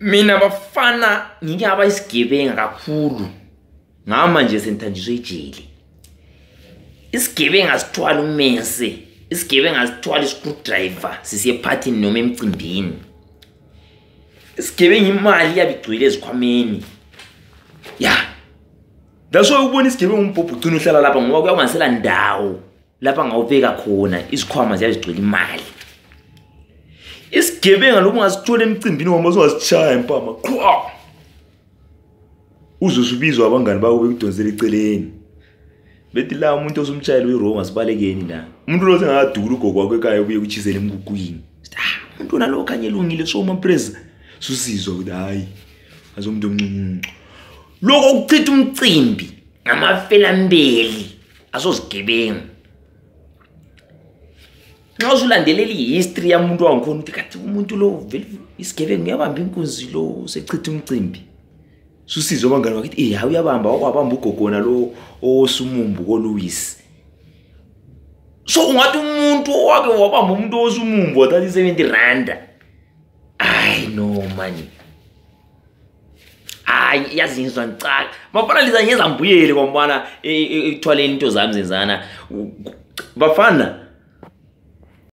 Mina bafana ngiyaba isigebenga kakhulu. Ngama nje senthanjiswe ejele. Isigebenga sithwala ummese, isigebenga sithwala iscrewdriver sisiye ephathini noma emcimbini. Isigebenga imali yabigcwele ezikhwameni. Ya. Dasho ubona isigebenga umbhobho ugcina uhlala lapha ngoba kuyangasela ndawo lapha ngawubeka khona izikhwama ziyazigcwele imali. Isigebenga lokhu ungasithola emcimbini ngoba uzosichaya empama. Qhwa. Uzosubizwa abangani bawo bekudonsela eceleni. Bethi la umuntu osumtshayela uyirong asibalekeni la. Umuntu lo sengakadula ugogo wakhe ekhaya ubuye kuchisela emgugwini. Umuntu nalo khanye elungile so umpresa susizwa ukuthi hayi azomuntu omncinci. Lokho ukuchitha umcimbi ngamafelambeli asozigebenga. Nxa usulandelela ihistory yamuntu wangikhona ukuthi kathi umuntu lo vele isigebenga uyabamba inkunzi lo sechitha umcimbi. Susizwe abangani bakithi hayi uyabamba wakwabamba ugogona lo osumumbu koLuis. So ungathi umuntu wake wabamba umuntu osumumbu wathatha 70 rand. Ay no man. Ay yazizwa ngicaka. Bafana liza ngeza mbuyele ngombana ekuthwaleni into zami zenzana. Bafana